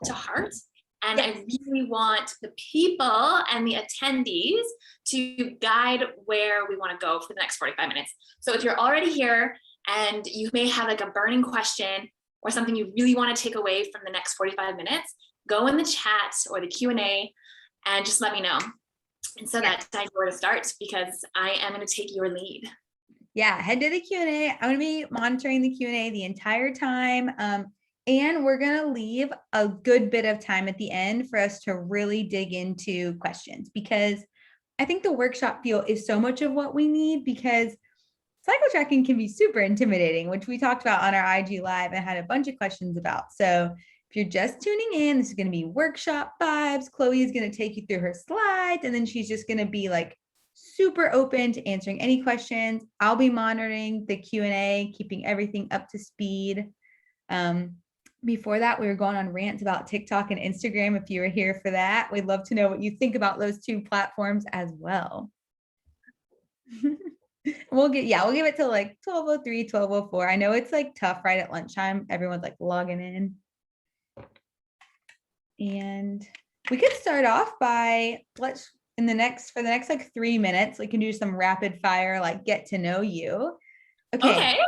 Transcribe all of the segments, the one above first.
to heart. And I really want the people and the attendees to guide where we want to go for the next 45 minutes. So if you're already here and you may have like a burning question or something you really want to take away from the next 45 minutes, go in the chat or the Q&A and just let me know. And so that I know where to start, because I am going to take your lead. Yeah, head to the Q&A. I'm going to be monitoring the Q&A the entire time. And we're going to leave a good bit of time at the end for us to really dig into questions, because I think the workshop feel is so much of what we need, because cycle tracking can be super intimidating, which we talked about on our IG Live and had a bunch of questions about. So if you're just tuning in, this is going to be workshop vibes. Chloe is going to take you through her slides, and then she's just going to be like super open to answering any questions. I'll be monitoring the Q&A, keeping everything up to speed. Before that, we were going on rants about TikTok and Instagram. If you were here for that, we'd love to know what you think about those two platforms as well. We'll give it till like 12:03, 12:04. I know it's like tough right at lunchtime. Everyone's like logging in. And we could start off by for the next like 3 minutes, we can do some rapid fire, like get to know you. Okay.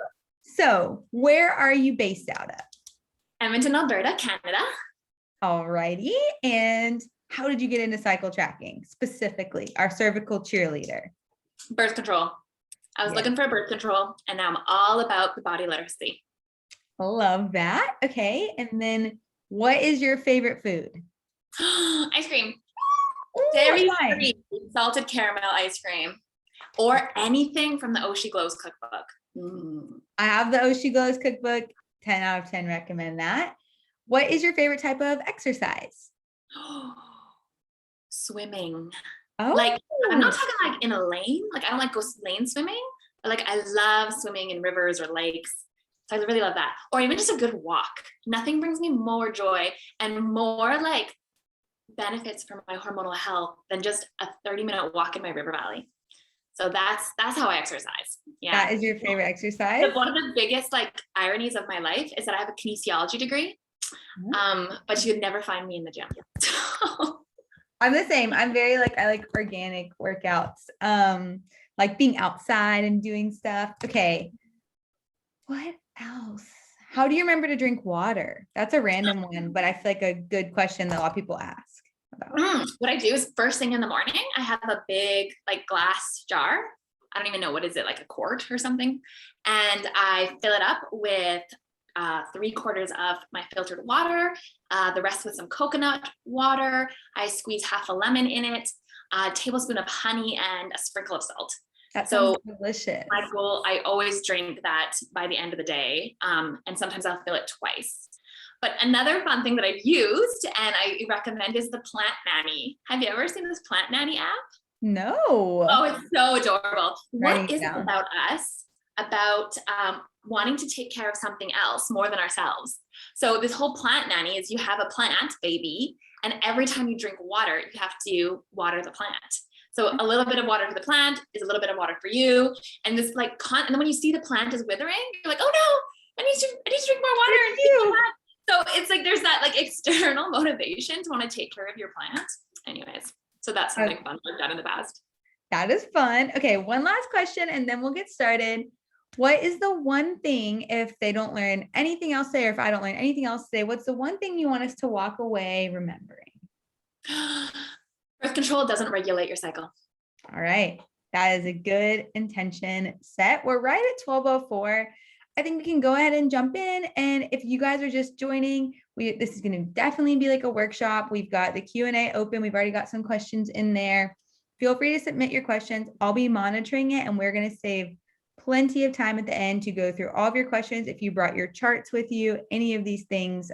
So where are you based out of? Edmonton, Alberta, Canada. Alrighty. And how did you get into cycle tracking, specifically our cervical cheerleader? Birth control. I was looking for birth control, and now I'm all about the body literacy. Love that. Okay. And then what is your favorite food? Ice cream. Dairy-free salted caramel ice cream, or anything from the Oshi Glows cookbook. I have the Oshi Glows cookbook. 10 out of 10 recommend that. What is your favorite type of exercise? Swimming. Oh, like I'm not talking like in a lane. Like I don't like go lane swimming, but like I love swimming in rivers or lakes. So I really love that. Or even just a good walk. Nothing brings me more joy and more like benefits for my hormonal health than just a 30-minute walk in my river valley. So that's how I exercise. Yeah. That is your favorite exercise? One of the biggest like ironies of my life is that I have a kinesiology degree, but you'd never find me in the gym. I'm the same. I'm very I like organic workouts, like being outside and doing stuff. Okay. What else? How do you remember to drink water? That's a random one, but I feel like a good question that a lot of people ask about. What I do is first thing in the morning, I have a big like glass jar. I don't even know, what is it, like a quart or something? And I fill it up with 3/4 of my filtered water, the rest with some coconut water. I squeeze half a lemon in it, a tablespoon of honey, and a sprinkle of salt. That sounds delicious. My goal, I always drink that by the end of the day. And sometimes I'll fill it twice. But another fun thing that I've used and I recommend is the Plant Nanny. Have you ever seen this Plant Nanny app? No. Oh, it's so adorable. What is it about us, about wanting to take care of something else more than ourselves? So this whole Plant Nanny is you have a plant baby, and every time you drink water, you have to water the plant. So a little bit of water for the plant is a little bit of water for you. And this like, and then when you see the plant is withering, you're like, oh no, I need to drink more water. And you. So it's like, there's that like external motivation to want to take care of your plant. Anyways, so that's something fun I've done in the past. That is fun. Okay, one last question and then we'll get started. What is the one thing, if they don't learn anything else today, or if I don't learn anything else today, what's the one thing you want us to walk away remembering? Birth control doesn't regulate your cycle. All right. That is a good intention set. We're right at 12:04. I think we can go ahead and jump in. And if you guys are just joining, this is going to definitely be like a workshop. We've got the Q&A open. We've already got some questions in there. Feel free to submit your questions. I'll be monitoring it, and we're going to save plenty of time at the end to go through all of your questions. If you brought your charts with you, any of these things,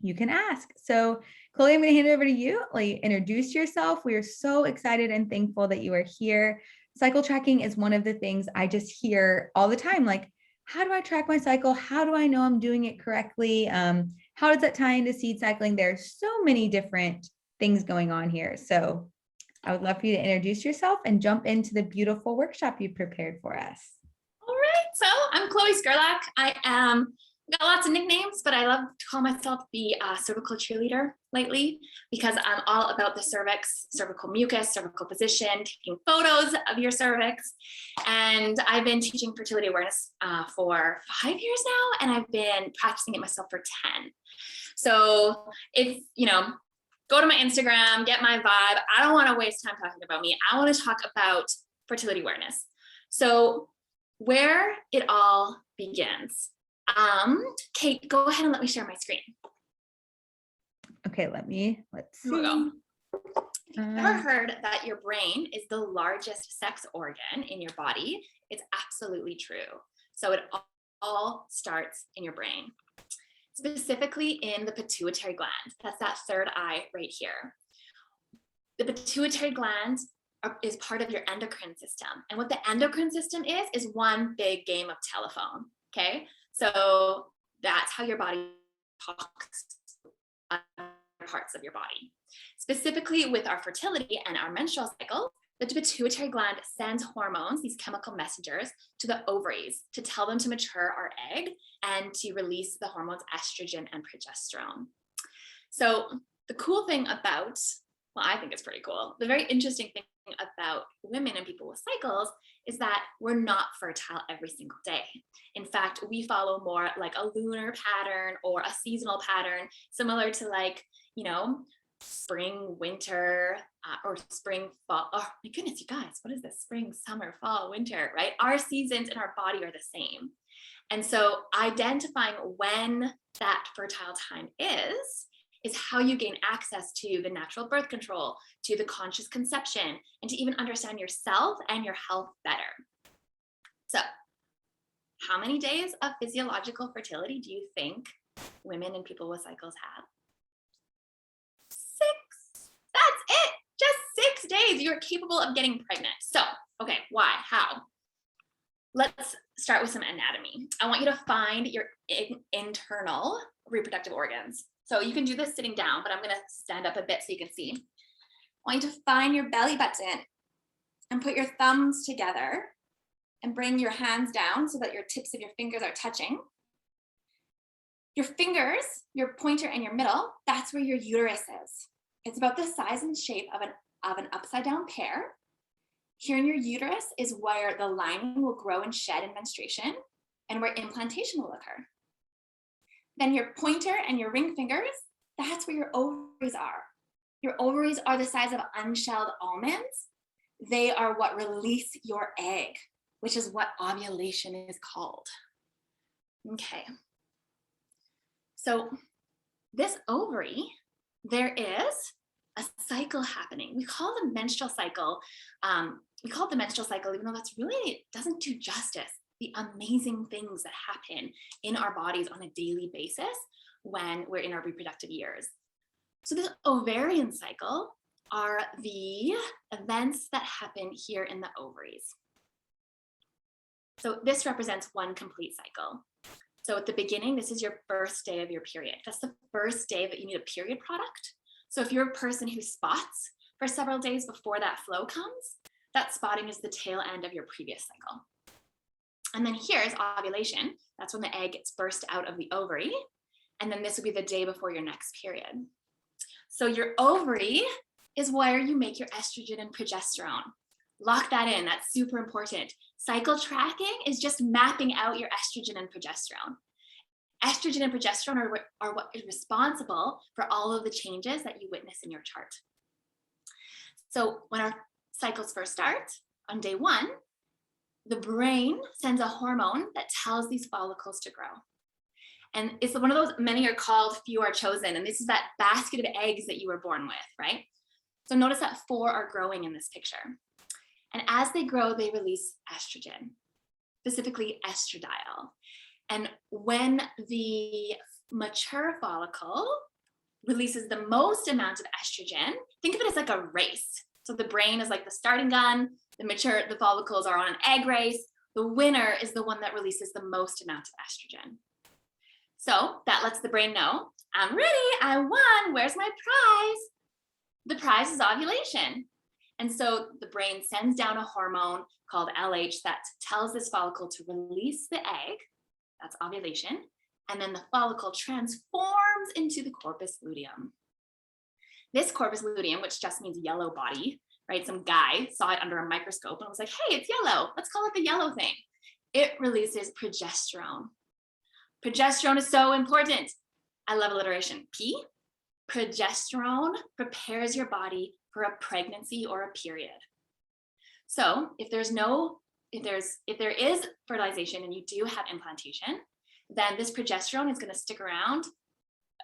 you can ask. So Chloe, I'm going to hand it over to you. Introduce yourself. We are so excited and thankful that you are here. Cycle tracking is one of the things I just hear all the time. Like, how do I track my cycle? How do I know I'm doing it correctly? How does that tie into seed cycling? There's so many different things going on here. So I would love for you to introduce yourself and jump into the beautiful workshop you prepared for us. All right. So I'm Chloe Skerlak. I am got lots of nicknames, but I love to call myself the cervical cheerleader lately, because I'm all about the cervix, cervical mucus, cervical position, taking photos of your cervix. And I've been teaching fertility awareness for 5 years now, and I've been practicing it myself for 10. So if, go to my Instagram, get my vibe. I don't want to waste time talking about me. I want to talk about fertility awareness. So where it all begins. Kate, go ahead and let me share my screen. Okay, let's see. Here we go. Ever heard that your brain is the largest sex organ in your body? It's absolutely true. So it all starts in your brain, specifically in the pituitary gland. That's that third eye right here. The pituitary gland is part of your endocrine system. And what the endocrine system is one big game of telephone, okay? So that's how your body talks to other parts of your body. Specifically with our fertility and our menstrual cycle, the pituitary gland sends hormones, these chemical messengers, to the ovaries to tell them to mature our egg and to release the hormones estrogen and progesterone. So the cool thing about, well, I think it's pretty cool, the very interesting thing about women and people with cycles is that we're not fertile every single day. In fact, we follow more like a lunar pattern or a seasonal pattern, similar to like, spring, winter, or spring, fall. Oh my goodness, you guys, what is this? Spring, summer, fall, winter, right? Our seasons in our body are the same. And so identifying when that fertile time is how you gain access to the natural birth control, to the conscious conception, and to even understand yourself and your health better. So how many days of physiological fertility do you think women and people with cycles have? 6. That's it. Just 6 days. You're capable of getting pregnant. So, okay, why? How? Let's start with some anatomy. I want you to find your internal reproductive organs. So you can do this sitting down, but I'm going to stand up a bit so you can see. I want you to find your belly button and put your thumbs together and bring your hands down so that your tips of your fingers are touching. Your fingers, your pointer and your middle, that's where your uterus is. It's about the size and shape of an upside down pear. Here in your uterus is where the lining will grow and shed in menstruation and where implantation will occur. Then your pointer and your ring fingers, that's where your ovaries are. Your ovaries are the size of unshelled almonds. They are what release your egg, which is what ovulation is called. Okay. So this ovary, there is a cycle happening. We call the menstrual cycle, even though that's really doesn't do justice the amazing things that happen in our bodies on a daily basis when we're in our reproductive years. So this ovarian cycle are the events that happen here in the ovaries. So this represents one complete cycle. So at the beginning, this is your first day of your period. That's the first day that you need a period product. So if you're a person who spots for several days before that flow comes, that spotting is the tail end of your previous cycle. And then here's ovulation. That's when the egg gets burst out of the ovary. And then this will be the day before your next period. So your ovary is where you make your estrogen and progesterone. Lock that in, that's super important. Cycle tracking is just mapping out your estrogen and progesterone. Estrogen and progesterone are what is responsible for all of the changes that you witness in your chart. So when our cycles first start, on day 1, the brain sends a hormone that tells these follicles to grow. And it's one of those, many are called, few are chosen. And this is that basket of eggs that you were born with, right? So notice that 4 are growing in this picture. And as they grow, they release estrogen, specifically estradiol. And when the mature follicle releases the most amount of estrogen, think of it as like a race. So the brain is like the starting gun, the follicles are on an egg race. The winner is the one that releases the most amount of estrogen. So that lets the brain know, I'm ready, I won, where's my prize? The prize is ovulation. And so the brain sends down a hormone called LH that tells this follicle to release the egg, that's ovulation, and then the follicle transforms into the corpus luteum. This corpus luteum, which just means yellow body, right? Some guy saw it under a microscope and was like, hey, it's yellow. Let's call it the yellow thing. It releases progesterone. Progesterone is so important. I love alliteration. P, progesterone prepares your body for a pregnancy or a period. So if there is fertilization and you do have implantation, then this progesterone is going to stick around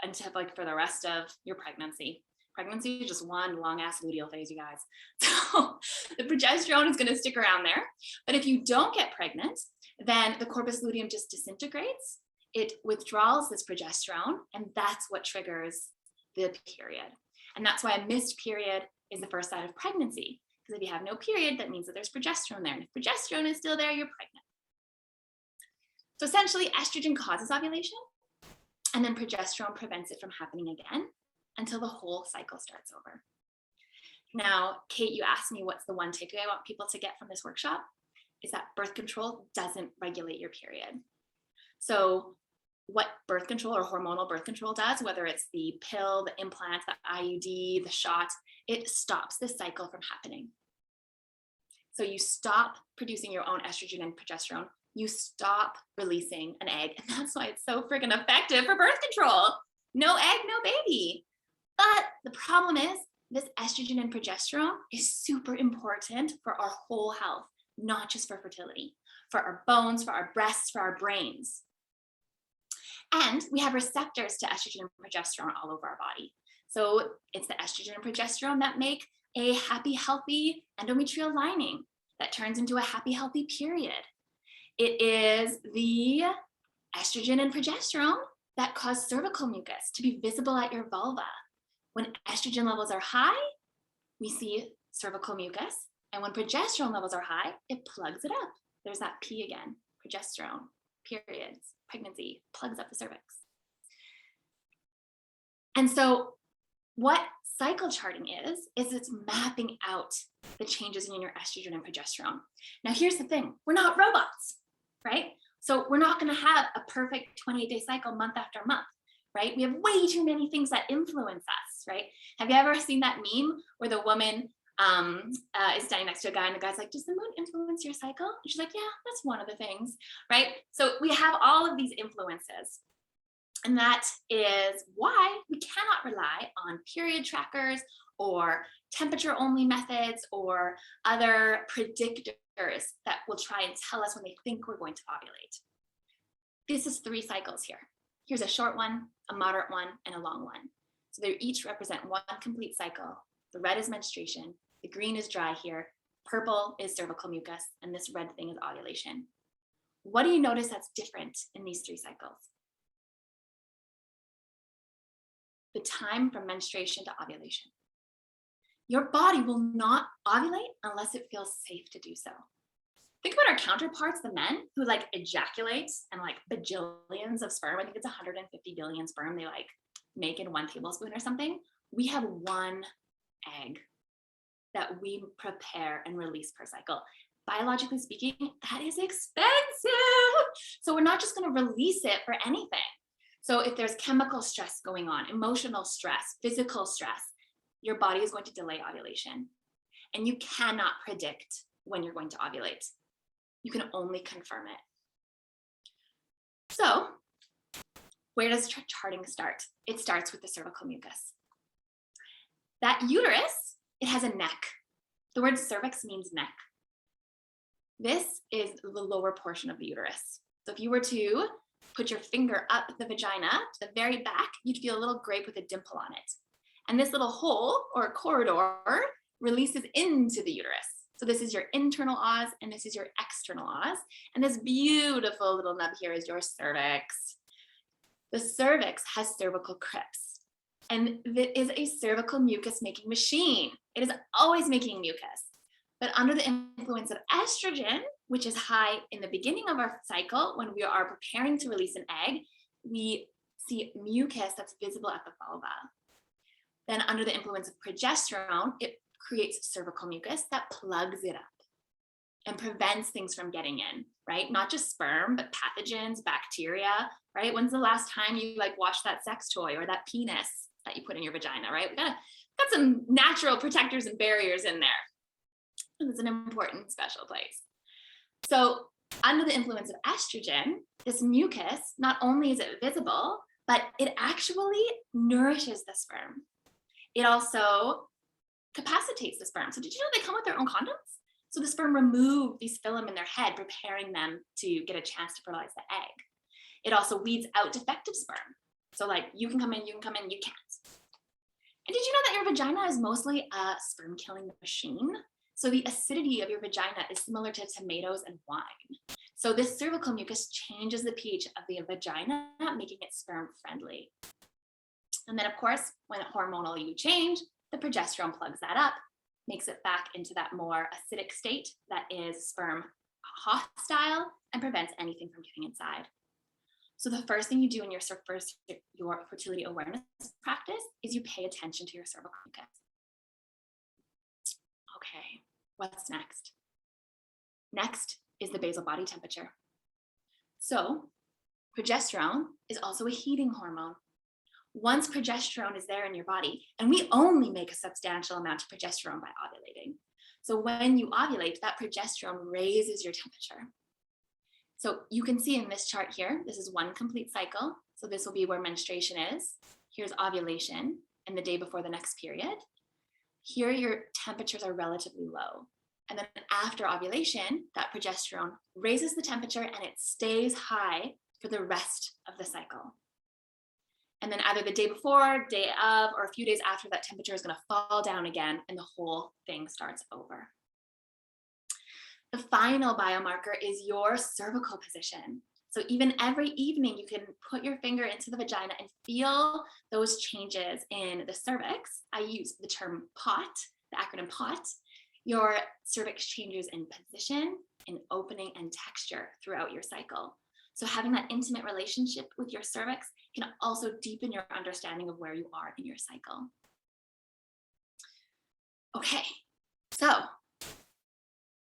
until like for the rest of your pregnancy. Pregnancy is just one long ass luteal phase, you guys. So the progesterone is going to stick around there. But if you don't get pregnant, then the corpus luteum just disintegrates. It withdraws this progesterone, and that's what triggers the period. And that's why a missed period is the first sign of pregnancy. Because if you have no period, that means that there's progesterone there. And if progesterone is still there, you're pregnant. So essentially, estrogen causes ovulation, and then progesterone prevents it from happening again until the whole cycle starts over. Now, Kate, you asked me what's the one takeaway I want people to get from this workshop, is that birth control doesn't regulate your period. So what birth control or hormonal birth control does, whether it's the pill, the implant, the IUD, the shot, it stops the cycle from happening. So you stop producing your own estrogen and progesterone, you stop releasing an egg, and that's why it's so freaking effective for birth control. No egg, no baby. But the problem is this estrogen and progesterone is super important for our whole health, not just for fertility, for our bones, for our breasts, for our brains. And we have receptors to estrogen and progesterone all over our body. So it's the estrogen and progesterone that make a happy, healthy endometrial lining that turns into a happy, healthy period. It is the estrogen and progesterone that cause cervical mucus to be visible at your vulva. When estrogen levels are high, we see cervical mucus. And when progesterone levels are high, it plugs it up. There's that P again, progesterone, periods, pregnancy, plugs up the cervix. And so what cycle charting is it's mapping out the changes in your estrogen and progesterone. Now, here's the thing. We're not robots, right? So we're not going to have a perfect 28-day cycle month after month, right? We have way too many things that influence us, right? Have you ever seen that meme where the woman is standing next to a guy and the guy's like, does the moon influence your cycle? And she's like, yeah, that's one of the things, right? So we have all of these influences. And that is why we cannot rely on period trackers or temperature only methods or other predictors that will try and tell us when they think we're going to ovulate. This is 3 cycles here. Here's a short one, a moderate one, and a long one. So they each represent one complete cycle. The red is menstruation, the green is dry here, purple is cervical mucus, and this red thing is ovulation. What do you notice that's different in these 3 cycles? The time from menstruation to ovulation. Your body will not ovulate unless it feels safe to do so. Think about our counterparts, the men who like ejaculate and like bajillions of sperm. I think it's 150 billion sperm they like make in 1 tablespoon or something. We have 1 egg that we prepare and release per cycle. Biologically speaking, that is expensive. So we're not just going to release it for anything. So if there's chemical stress going on, emotional stress, physical stress, your body is going to delay ovulation. And you cannot predict when you're going to ovulate. You can only confirm it. So where does charting start? It starts with the cervical mucus. That uterus, it has a neck. The word cervix means neck. This is the lower portion of the uterus. So if you were to put your finger up the vagina to the very back, you'd feel a little grape with a dimple on it. And this little hole or corridor releases into the uterus. So this is your internal os and this is your external os. And this beautiful little nub here is your cervix. The cervix has cervical crypts. And it is a cervical mucus making machine. It is always making mucus. But under the influence of estrogen, which is high in the beginning of our cycle, when we are preparing to release an egg, we see mucus that's visible at the vulva. Then under the influence of progesterone, it creates cervical mucus that plugs it up. and prevents things from getting in, right? Not just sperm, but pathogens, bacteria, right? When's the last time you like washed that sex toy or that penis that you put in your vagina, right? We got some natural protectors and barriers in there. And it's an important special place. So under the influence of estrogen, this mucus, not only is it visible, but it actually nourishes the sperm. It also capacitates the sperm. So did you know they come with their own condoms? So the sperm remove these phylum in their head, preparing them to get a chance to fertilize the egg. It also weeds out defective sperm. So like you can come in, you can't. And did you know that your vagina is mostly a sperm killing machine? So the acidity of your vagina is similar to tomatoes and wine. So this cervical mucus changes the pH of the vagina, making it sperm friendly. And then of course, when hormonal you change, the progesterone plugs that up, makes it back into that more acidic state that is sperm hostile and prevents anything from getting inside. So the first thing you do in your fertility awareness practice is you pay attention to your cervical mucus. Okay, what's next? Next is the basal body temperature. So progesterone is also a heating hormone. Once progesterone is there in your body, and we only make a substantial amount of progesterone by ovulating. So when you ovulate, that progesterone raises your temperature. So you can see in this chart here, this is one complete cycle. So this will be where menstruation is. Here's ovulation and the day before the next period. Here your temperatures are relatively low. And then after ovulation, that progesterone raises the temperature and it stays high for the rest of the cycle. And then either the day before, day of, or a few days after, that temperature is going to fall down again and the whole thing starts over. The final biomarker is your cervical position. So even every evening, you can put your finger into the vagina and feel those changes in the cervix. I use the term POT, the acronym POT. Your cervix changes in position, in opening, and texture throughout your cycle. So having that intimate relationship with your cervix can also deepen your understanding of where you are in your cycle. Okay, so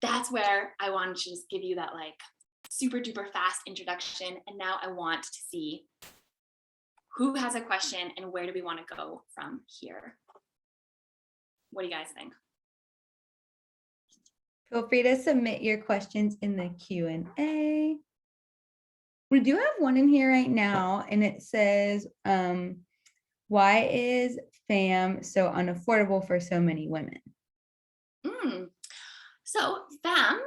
that's where I wanted to just give you that like super duper fast introduction. And now I want to see who has a question and where do we want to go from here? What do you guys think? Feel free to submit your questions in the Q&A. We do have one in here right now, and it says, why is FAM so unaffordable for so many women? So FAM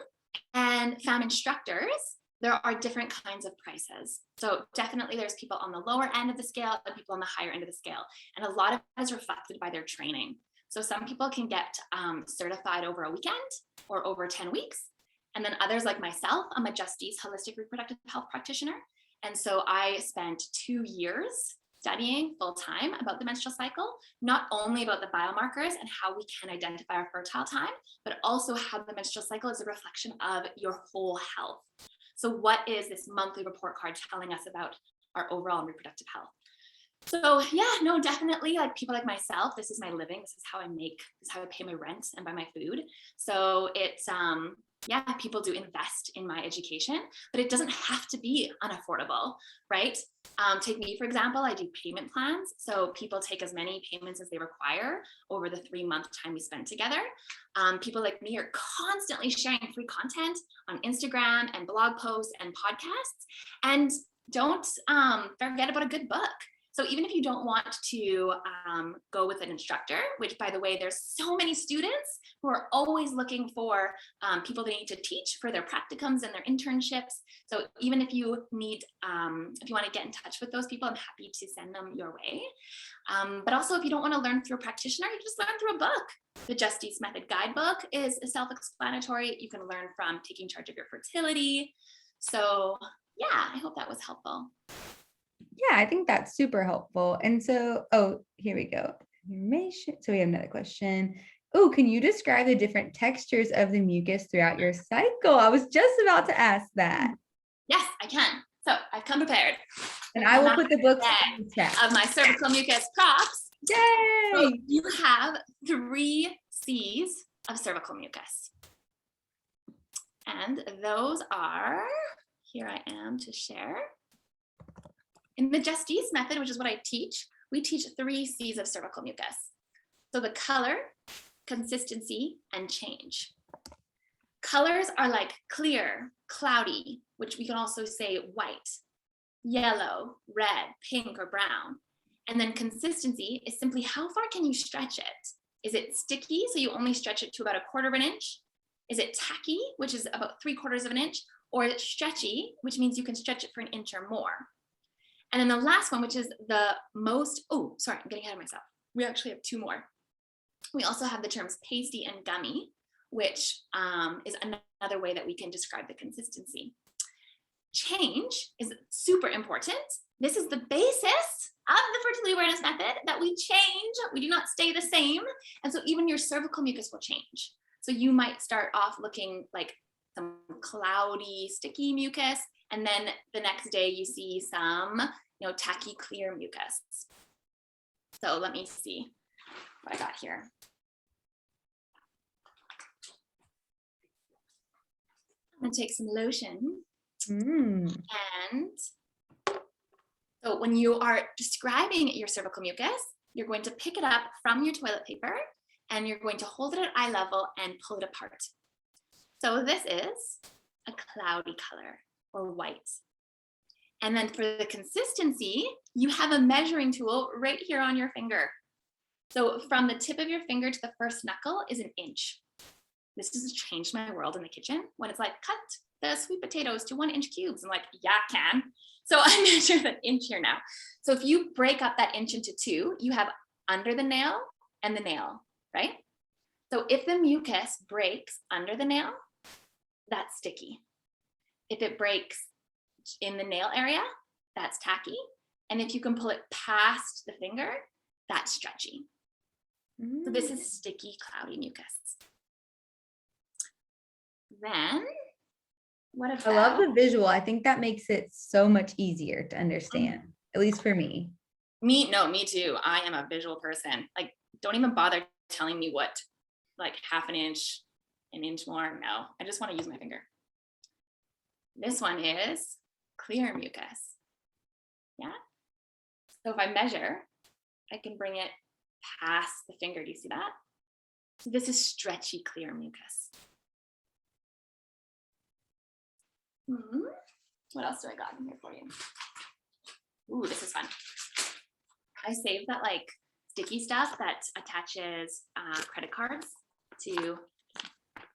and FAM instructors, there are different kinds of prices. So definitely there's people on the lower end of the scale and people on the higher end of the scale. And a lot of that is reflected by their training. So some people can get certified over a weekend or over 10 weeks. And then others like myself, I'm a Justice Holistic Reproductive Health Practitioner. And so I spent 2 years studying full-time about the menstrual cycle, not only about the biomarkers and how we can identify our fertile time, but also how the menstrual cycle is a reflection of your whole health. So what is this monthly report card telling us about our overall reproductive health? So yeah, no, definitely like people like myself, this is my living. This is how I pay my rent and buy my food. So it's, yeah, people do invest in my education, but it doesn't have to be unaffordable, right? Take me, for example, I do payment plans. So people take as many payments as they require over the 3-month time we spend together. People like me are constantly sharing free content on Instagram and blog posts and podcasts. And don't forget about a good book. So even if you don't want to go with an instructor, which by the way, there's so many students who are always looking for people they need to teach for their practicums and their internships. So even if you need, if you want to get in touch with those people, I'm happy to send them your way. But also if you don't want to learn through a practitioner, you just learn through a book. The Justice Method Guidebook is self-explanatory. You can learn from taking charge of your fertility. So yeah, I hope that was helpful. Yeah, I think that's super helpful. And so, oh, here we go. Information. So we have another question. Oh, can you describe the different textures of the mucus throughout your cycle? I was just about to ask that. Yes, I can. So I've come prepared. And I will put the books in the chat. Of my cervical mucus props. Yay! So you have 3 C's of cervical mucus. And those are, here I am to share. In the Just East method, which is what I teach, we teach 3 C's of cervical mucus. So the color, consistency, and change. Colors are like clear, cloudy, which we can also say white, yellow, red, pink, or brown. And then consistency is simply how far can you stretch it? Is it sticky, so you only stretch it to about 1/4 of an inch? Is it tacky, which is about 3/4 of an inch? Or is it stretchy, which means you can stretch it for an inch or more? And then the last one, which is the most, oh, sorry, I'm getting ahead of myself. We actually have 2 more. We also have the terms pasty and gummy, which is another way that we can describe the consistency. Change is super important. This is the basis of the fertility awareness method, that we change, we do not stay the same. And so even your cervical mucus will change. So you might start off looking like some cloudy, sticky mucus, and then the next day you see some, tacky, clear mucus. So let me see what I got here. I'm gonna take some lotion. And so when you are describing your cervical mucus, you're going to pick it up from your toilet paper and you're going to hold it at eye level and pull it apart. So this is a cloudy color or white. And then for the consistency, you have a measuring tool right here on your finger. So from the tip of your finger to the first knuckle is 1 inch. This has changed my world in the kitchen when it's like, cut the sweet potatoes to 1-inch cubes. I'm like, yeah, I can. So I measure the inch here now. So if you break up that inch into 2, you have under the nail and the nail, right? So if the mucus breaks under the nail, that's sticky. If it breaks in the nail area, that's tacky. And if you can pull it past the finger, that's stretchy. So this is sticky, cloudy mucus. Then, what about? I love the visual. I think that makes it so much easier to understand, at least for me. Me too. I am a visual person. Like, don't even bother telling me what, like 1/2 inch, 1 inch more. No, I just want to use my finger. This one is clear mucus. Yeah. So if I measure, I can bring it past the finger. Do you see that? So this is stretchy, clear mucus. What else do I got in here for you? Ooh, this is fun. I saved that like sticky stuff that attaches credit cards to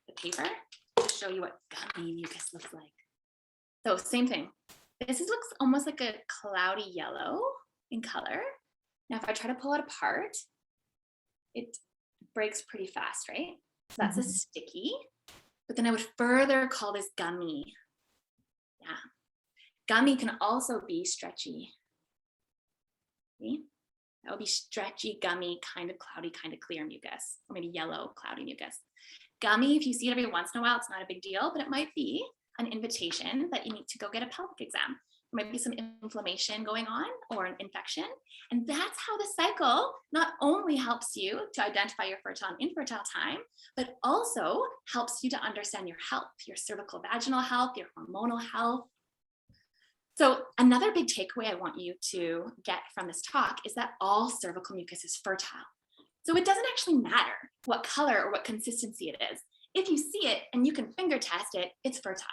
the paper to show you what gummy mucus looks like. So same thing. This looks almost like a cloudy yellow in color. Now, if I try to pull it apart, it breaks pretty fast, right? So that's a sticky, but then I would further call this gummy. Yeah. Gummy can also be stretchy. See? That would be stretchy, gummy, kind of cloudy, kind of clear mucus, or maybe yellow, cloudy mucus. Gummy, if you see it every once in a while, it's not a big deal, but it might be an invitation that you need to go get a pelvic exam. There might be some inflammation going on or an infection. And that's how the cycle not only helps you to identify your fertile and infertile time, but also helps you to understand your health, your cervical vaginal health, your hormonal health. So another big takeaway I want you to get from this talk is that all cervical mucus is fertile. So it doesn't actually matter what color or what consistency it is. If you see it and you can finger test it, it's fertile.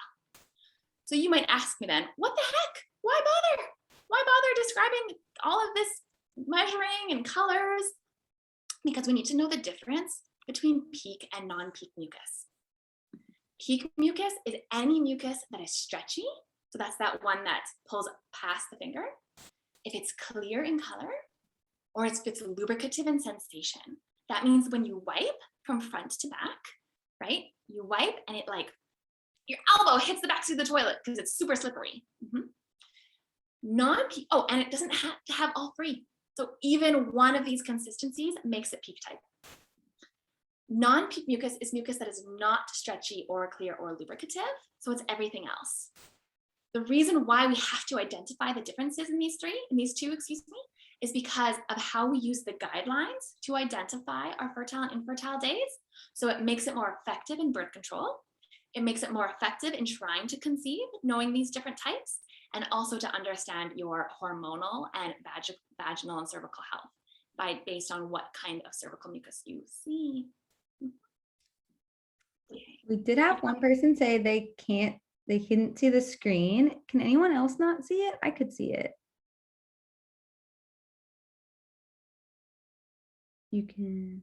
So you might ask me then, what the heck? Why bother? Why bother describing all of this measuring and colors? Because we need to know the difference between peak and non-peak mucus. Peak mucus is any mucus that is stretchy. So that's that one that pulls past the finger. If it's clear in color, or if it's lubricative in sensation, that means when you wipe from front to back, right? You wipe and it like, your elbow hits the back of the toilet because it's super slippery. Non-peak, and it doesn't have to have all 3. So even one of these consistencies makes it peak type. Non-peak mucus is mucus that is not stretchy or clear or lubricative. So it's everything else. The reason why we have to identify the differences in these 2, is because of how we use the guidelines to identify our fertile and infertile days. So it makes it more effective in birth control. It makes it more effective in trying to conceive, knowing these different types, and also to understand your hormonal and vaginal and cervical health based on what kind of cervical mucus you see. We did have one person say they couldn't see the screen. Can anyone else not see it? I could see it. You can.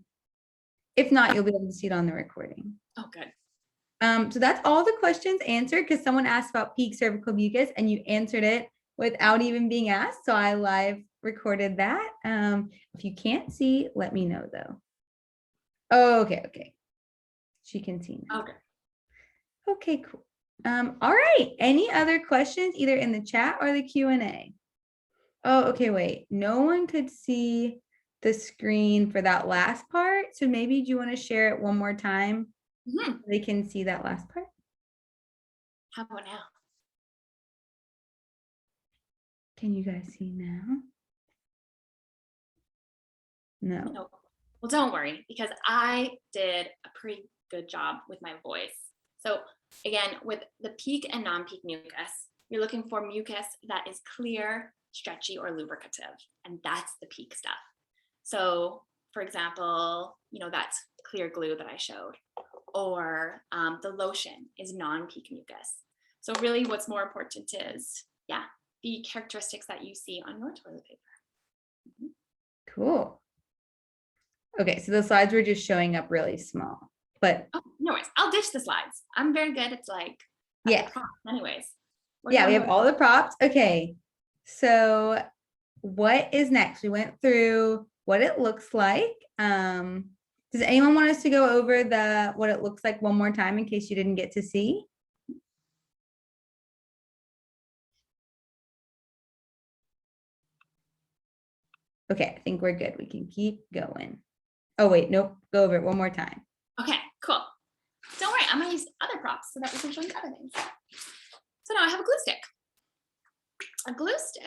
If not, you'll be able to see it on the recording. Oh, good. So that's all the questions answered, because someone asked about peak cervical mucus and you answered it without even being asked. So I live recorded that. If you can't see, let me know though. Oh, okay. She can see now. Okay, cool. All right. Any other questions either in the chat or the Q&A? Oh, okay, wait. No one could see the screen for that last part. So maybe do you want to share it one more time? So they can see that last part. How about now? Can you guys see now? No. Well, don't worry, because I did a pretty good job with my voice. So again, with the peak and non-peak mucus, you're looking for mucus that is clear, stretchy, or lubricative, and that's the peak stuff. So for example, that's clear glue that I showed, or the lotion is non-peak mucus. So really what's more important is, the characteristics that you see on your toilet paper. Cool. Okay, so the slides were just showing up really small, but no worries. I'll ditch the slides. I'm very good. It's like, props anyways. We have all the props. Okay, so what is next? We went through what it looks like. Does anyone want us to go over what it looks like one more time in case you didn't get to see? Okay, I think we're good. We can keep going. Oh, wait, nope. Go over it one more time. Okay, cool. Don't worry, I'm gonna use other props so that we can show you other things. So now I have a glue stick. A glue stick,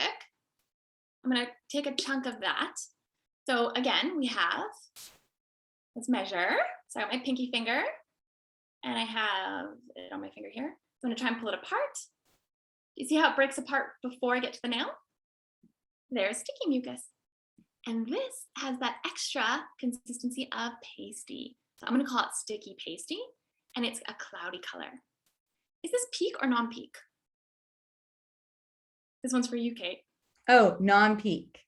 I'm gonna take a chunk of that. So again, let's measure. So I have my pinky finger and I have it on my finger here. So I'm gonna try and pull it apart. You see how it breaks apart before I get to the nail? There's sticky mucus. And this has that extra consistency of pasty. So I'm gonna call it sticky pasty, and it's a cloudy color. Is this peak or non-peak? This one's for you, Kate. Oh, non-peak.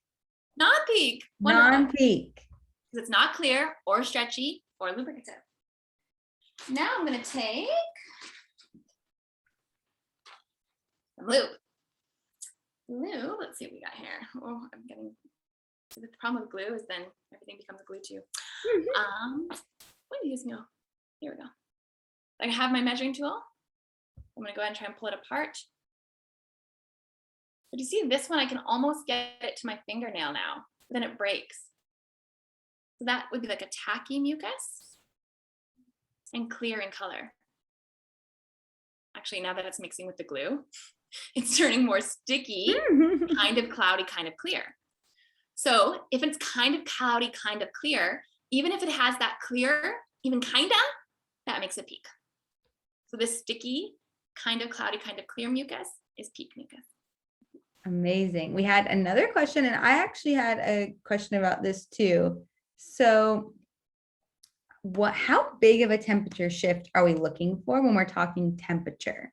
Non-peak. Non-peak. Because it's not clear or stretchy or lubricative. Now I'm gonna take some lube. Lube, let's see what we got here. Oh, so the problem with glue is then everything becomes glue too. What are you using now? Here we go. I have my measuring tool. I'm gonna go ahead and try and pull it apart. But you see this one, I can almost get it to my fingernail now, but then it breaks. So that would be like a tacky mucus and clear in color. Actually, now that it's mixing with the glue, it's turning more sticky, kind of cloudy, kind of clear. So if it's kind of cloudy, kind of clear, even if it has that clear, even kinda, that makes it peak. So this sticky, kind of cloudy, kind of clear mucus is peak mucus. Amazing. We had another question, and I actually had a question about this too. So how big of a temperature shift are we looking for when we're talking temperature?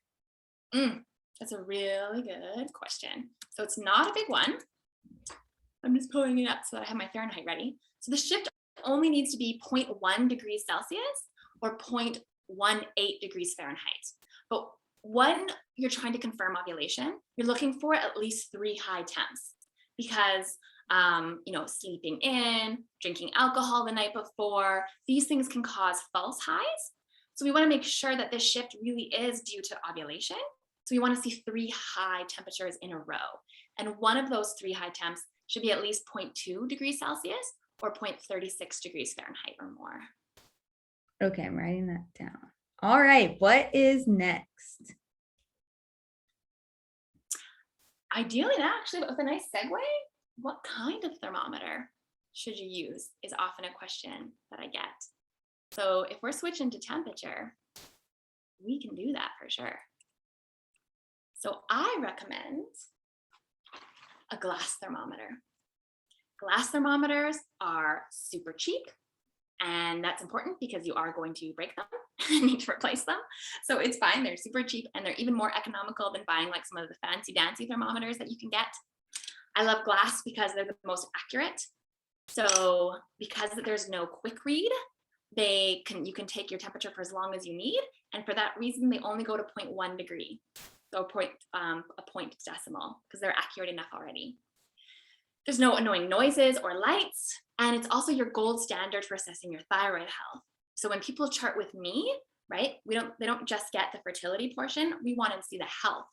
That's a really good question. So it's not a big one. I'm just pulling it up so that I have my Fahrenheit ready. So the shift only needs to be 0.1 degrees Celsius or 0.18 degrees Fahrenheit. But when you're trying to confirm ovulation, you're looking for at least 3 high temps because, sleeping in, drinking alcohol the night before, these things can cause false highs. So we want to make sure that this shift really is due to ovulation. So we want to see 3 high temperatures in a row. And one of those 3 high temps should be at least 0.2 degrees Celsius or 0.36 degrees Fahrenheit or more. Okay, I'm writing that down. All right, what is next? Ideally, actually, with a nice segue, what kind of thermometer should you use is often a question that I get. So if we're switching to temperature, we can do that for sure. So I recommend a glass thermometer. Glass thermometers are super cheap, and that's important because you are going to break them and need to replace them. So it's fine, they're super cheap, and they're even more economical than buying like some of the fancy dancy thermometers that you can get. I love glass because they're the most accurate. So because there's no quick read, you can take your temperature for as long as you need, and for that reason they only go to 0.1 degree, so a point decimal, because they're accurate enough already. There's no annoying noises or lights, and it's also your gold standard for assessing your thyroid health. So when people chart with me, right, they don't just get the fertility portion, we want to see the health,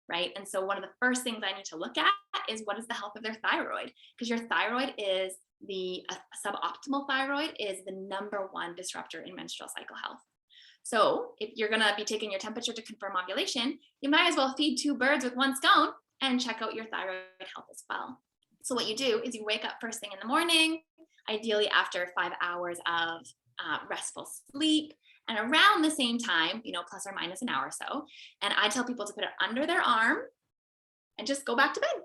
right? And so one of the first things I need to look at is what is the health of their thyroid, because your thyroid is suboptimal thyroid is the #1 disruptor in menstrual cycle health. So if you're going to be taking your temperature to confirm ovulation, you might as well feed 2 birds with 1 stone and check out your thyroid health as well. So what you do is you wake up first thing in the morning, ideally after 5 hours of restful sleep, and around the same time, plus or minus an hour or so. And I tell people to put it under their arm and just go back to bed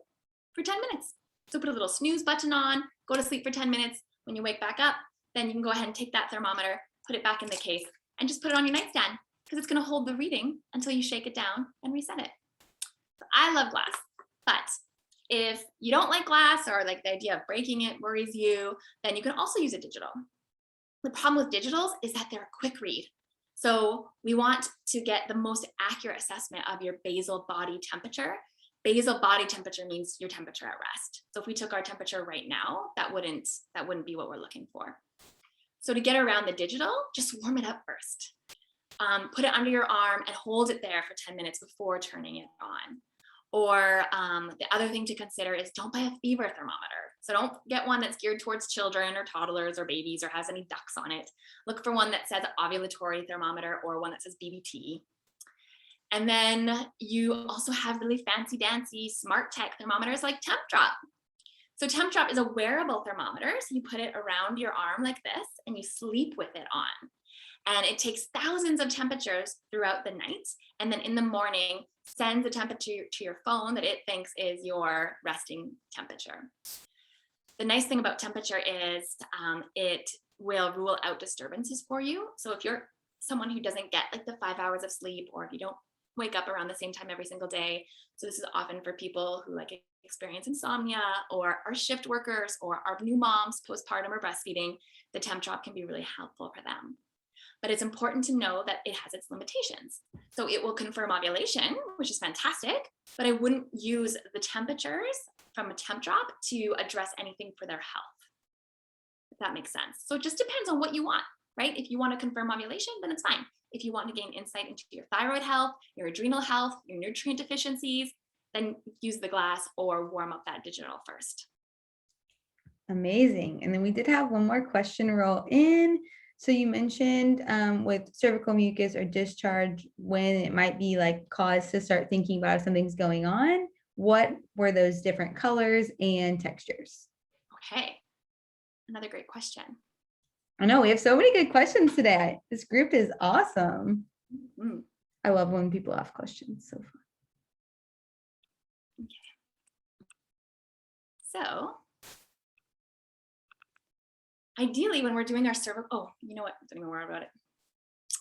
for 10 minutes. So put a little snooze button on, go to sleep for 10 minutes. When you wake back up, then you can go ahead and take that thermometer, put it back in the case, and just put it on your nightstand, because it's going to hold the reading until you shake it down and reset it. So I love glass, but if you don't like glass, or like the idea of breaking it worries you, then you can also use a digital. The problem with digitals is that they're a quick read. So we want to get the most accurate assessment of your basal body temperature. Basal body temperature means your temperature at rest. So if we took our temperature right now, that wouldn't be what we're looking for. So to get around the digital, just warm it up first. Put it under your arm and hold it there for 10 minutes before turning it on. Or the other thing to consider is don't buy a fever thermometer. So don't get one that's geared towards children or toddlers or babies or has any ducks on it. Look for one that says ovulatory thermometer or one that says BBT. And then you also have really fancy dancy smart tech thermometers like Temp Drop. So Temp Drop is a wearable thermometer. So you put it around your arm like this and you sleep with it on. And it takes thousands of temperatures throughout the night. And then in the morning, sends the temperature to your phone that it thinks is your resting temperature. The nice thing about temperature is it will rule out disturbances for you. So if you're someone who doesn't get like the 5 hours of sleep, or if you don't wake up around the same time every single day, so this is often for people who like experience insomnia or are shift workers or are new moms, postpartum or breastfeeding, the Temp Drop can be really helpful for them. But it's important to know that it has its limitations. So it will confirm ovulation, which is fantastic, but I wouldn't use the temperatures from a Temp Drop to address anything for their health, if that makes sense. So it just depends on what you want, right? If you want to confirm ovulation, then it's fine. If you want to gain insight into your thyroid health, your adrenal health, your nutrient deficiencies, then use the glass or warm up that digital first. Amazing. And then we did have one more question roll in. So you mentioned with cervical mucus or discharge, when it might be like cause to start thinking about if something's going on. What were those different colors and textures? Okay, another great question. I know we have so many good questions today. This group is awesome. Mm-hmm. I love when people ask questions. So fun. Okay. So ideally, when we're doing our cervical, you know what? Don't even worry about it.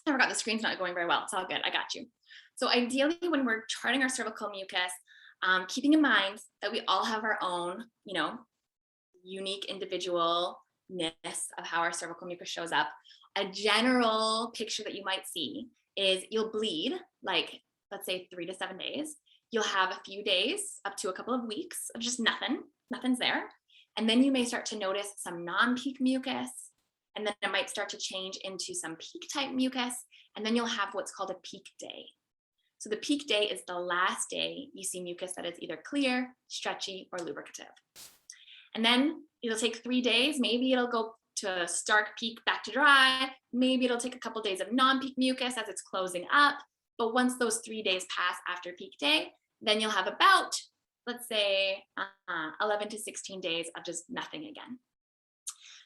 I forgot the screen's not going very well. It's all good. I got you. So ideally, when we're charting our cervical mucus, keeping in mind that we all have our own, unique individualness of how our cervical mucus shows up. A general picture that you might see is you'll bleed, like, let's say 3 to 7 days. You'll have a few days up to a couple of weeks of just nothing's there. And then you may start to notice some non-peak mucus, and then it might start to change into some peak type mucus, and then you'll have what's called a peak day. So the peak day is the last day you see mucus that is either clear, stretchy, or lubricative. And then it'll take 3 days. Maybe it'll go to a stark peak back to dry. Maybe it'll take a couple days of non-peak mucus as it's closing up. But once those 3 days pass after peak day, then you'll have about, let's say, 11 to 16 days of just nothing again.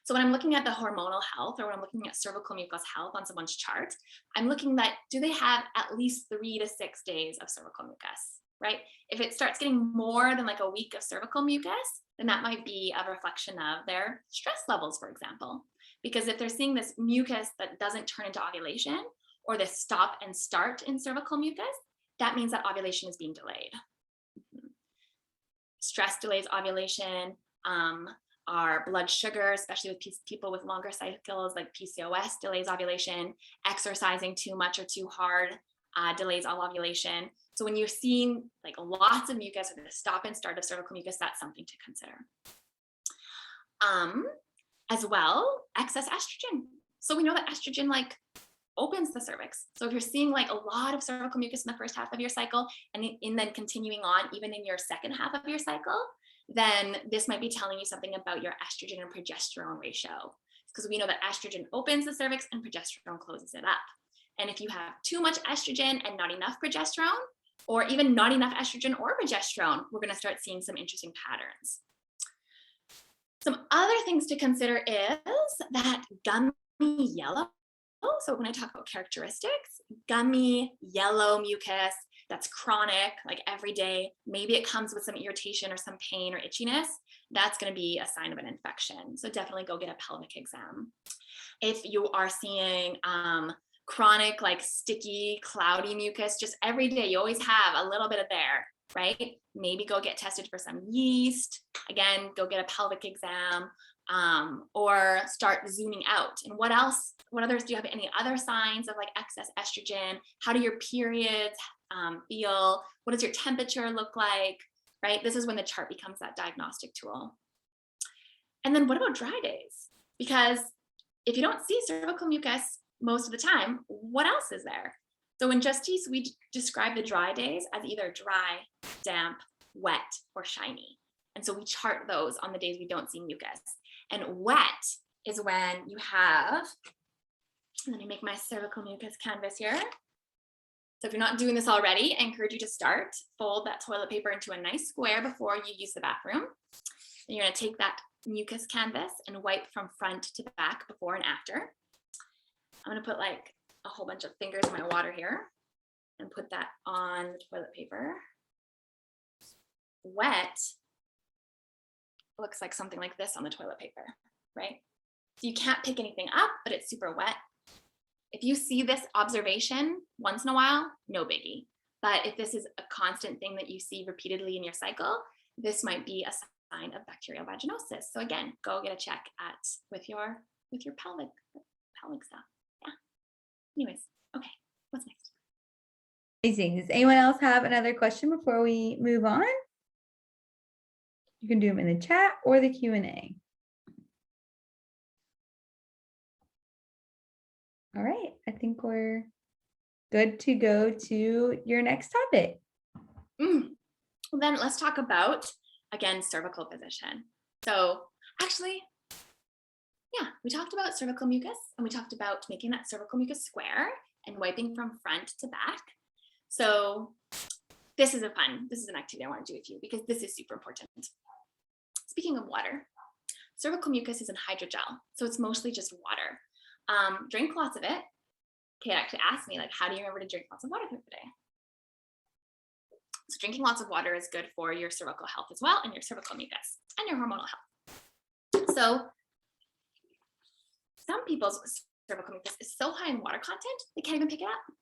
So when I'm looking at the hormonal health, or when I'm looking at cervical mucus health on someone's chart, I'm looking at, do they have at least 3 to 6 days of cervical mucus, right? If it starts getting more than like a week of cervical mucus, then that might be a reflection of their stress levels, for example. Because if they're seeing this mucus that doesn't turn into ovulation, or this stop and start in cervical mucus, that means that ovulation is being delayed. Stress delays ovulation. Our blood sugar, especially with people with longer cycles like PCOS, delays ovulation. Exercising too much or too hard delays all ovulation. So when you're seeing like lots of mucus or the stop and start of cervical mucus, that's something to consider. As well, excess estrogen. So we know that estrogen like opens the cervix. So if you're seeing like a lot of cervical mucus in the first half of your cycle, and then continuing on even in your second half of your cycle, then this might be telling you something about your estrogen and progesterone ratio. Because we know that estrogen opens the cervix and progesterone closes it up. And if you have too much estrogen and not enough progesterone, or even not enough estrogen or progesterone, we're going to start seeing some interesting patterns. Some other things to consider is that gummy yellow. So when I talk about characteristics, gummy yellow mucus that's chronic, like every day, maybe it comes with some irritation or some pain or itchiness, that's going to be a sign of an infection. So definitely go get a pelvic exam. If you are seeing chronic, like sticky, cloudy mucus, just every day, you always have a little bit of there, right? Maybe go get tested for some yeast. Again, go get a pelvic exam, or start zooming out. And what else? What others? Do you have any other signs of like excess estrogen? How do your periods feel? What does your temperature look like? Right? This is when the chart becomes that diagnostic tool. And then what about dry days? Because if you don't see cervical mucus most of the time, what else is there? So in Justice, we describe the dry days as either dry, damp, wet, or shiny. And so we chart those on the days we don't see mucus. And wet is when you have, let me make my cervical mucus canvas here. So if you're not doing this already, I encourage you to start. Fold that toilet paper into a nice square before you use the bathroom. And you're going to take that mucus canvas and wipe from front to back before and after. I'm going to put like a whole bunch of fingers in my water here and put that on the toilet paper. Wet looks like something like this on the toilet paper, right? So you can't pick anything up, but it's super wet. If you see this observation once in a while, no biggie. But if this is a constant thing that you see repeatedly in your cycle, this might be a sign of bacterial vaginosis. So again, go get a check with your pelvic stuff. Yeah. Anyways, okay, what's next? Amazing. Does anyone else have another question before we move on? You can do them in the chat or the Q&A. All right, I think we're good to go to your next topic. Well, then let's talk about, again, cervical position. So actually, yeah, we talked about cervical mucus, and we talked about making that cervical mucus square and wiping from front to back. So this is an activity I want to do with you because this is super important. Speaking of water, cervical mucus is in hydrogel, so it's mostly just water. Drink lots of it. Kate actually asked me, like, how do you remember to drink lots of water through the day? So drinking lots of water is good for your cervical health as well, and your cervical mucus and your hormonal health. So some people's cervical mucus is so high in water content, they can't even pick it up.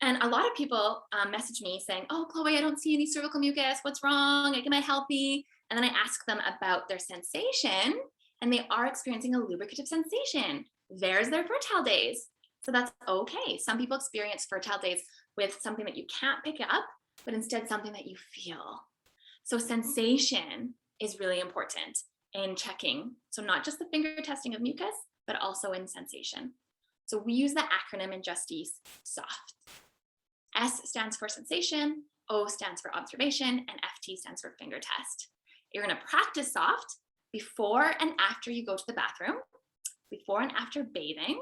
And a lot of people message me saying, oh, Chloe, I don't see any cervical mucus. What's wrong? Am I healthy? And then I ask them about their sensation, and they are experiencing a lubricative sensation. There's their fertile days. So that's okay. Some people experience fertile days with something that you can't pick up, but instead something that you feel. So sensation is really important in checking. So not just the finger testing of mucus, but also in sensation. So we use the acronym in Justice, SOFT. S stands for sensation, O stands for observation, and FT stands for finger test. You're going to practice SOFT before and after you go to the bathroom, before and after bathing,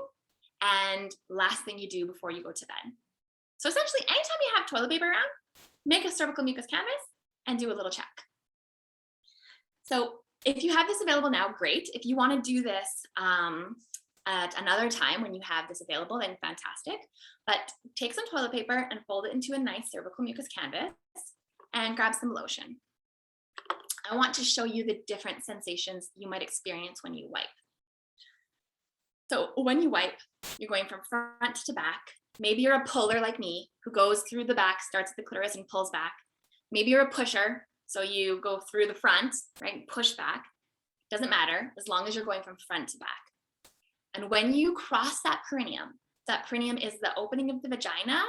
and last thing you do before you go to bed. So essentially, anytime you have toilet paper around, make a cervical mucus canvas and do a little check. So if you have this available now, great. If you want to do this at another time when you have this available, then fantastic. But take some toilet paper and fold it into a nice cervical mucus canvas and grab some lotion. I want to show you the different sensations you might experience when you wipe. So when you wipe, you're going from front to back. Maybe you're a puller like me, who goes through the back, starts at the clitoris and pulls back. Maybe you're a pusher, so you go through the front, right, push back. Doesn't matter, as long as you're going from front to back. And when you cross that perineum is the opening of the vagina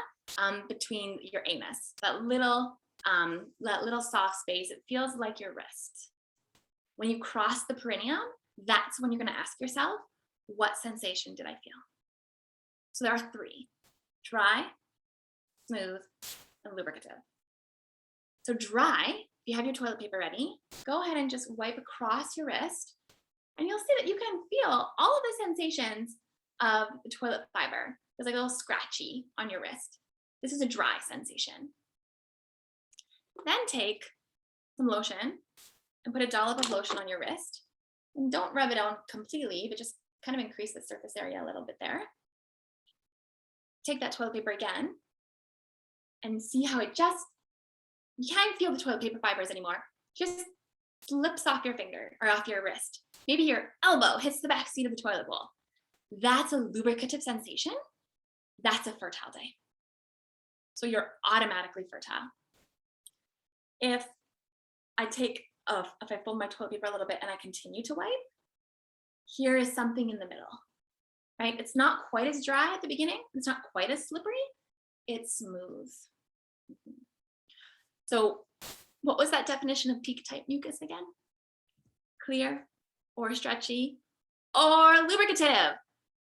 between your anus, that little soft space. It feels like your wrist. When you cross the perineum, that's when you're going to ask yourself, what sensation did I feel? So there are 3: dry, smooth, and lubricative. So dry, if you have your toilet paper ready, go ahead and just wipe across your wrist, and you'll see that you can feel all of the sensations of the toilet fiber. It's like a little scratchy on your wrist. This is a dry sensation. Then take some lotion and put a dollop of lotion on your wrist. And don't rub it on completely, but just kind of increase the surface area a little bit there. Take that toilet paper again and see how it just, you can't feel the toilet paper fibers anymore. Just slips off your finger or off your wrist. Maybe your elbow hits the back seat of the toilet bowl. That's a lubricative sensation. That's a fertile day. So you're automatically fertile. If I fold my toilet paper a little bit and I continue to wipe, here is something in the middle, right? It's not quite as dry at the beginning. It's not quite as slippery. It's smooth. So what was that definition of peak type mucus again? Clear or stretchy or lubricative.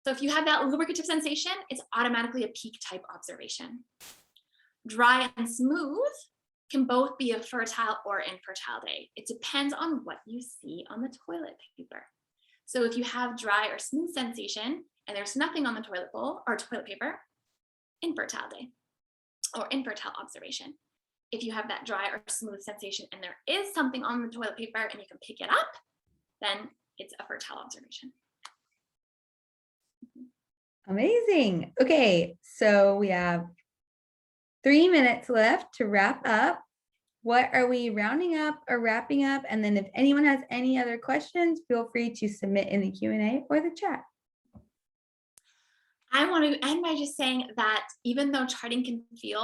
So if you have that lubricative sensation, it's automatically a peak type observation. Dry and smooth can both be a fertile or infertile day. It depends on what you see on the toilet paper. So if you have dry or smooth sensation and there's nothing on the toilet bowl or toilet paper, infertile day or infertile observation. If you have that dry or smooth sensation and there is something on the toilet paper and you can pick it up, then it's a fertile observation. Amazing. Okay, so we have 3 minutes left to wrap up. What are we rounding up or wrapping up? And then if anyone has any other questions, feel free to submit in the Q&A or the chat. I want to end by just saying that even though charting can feel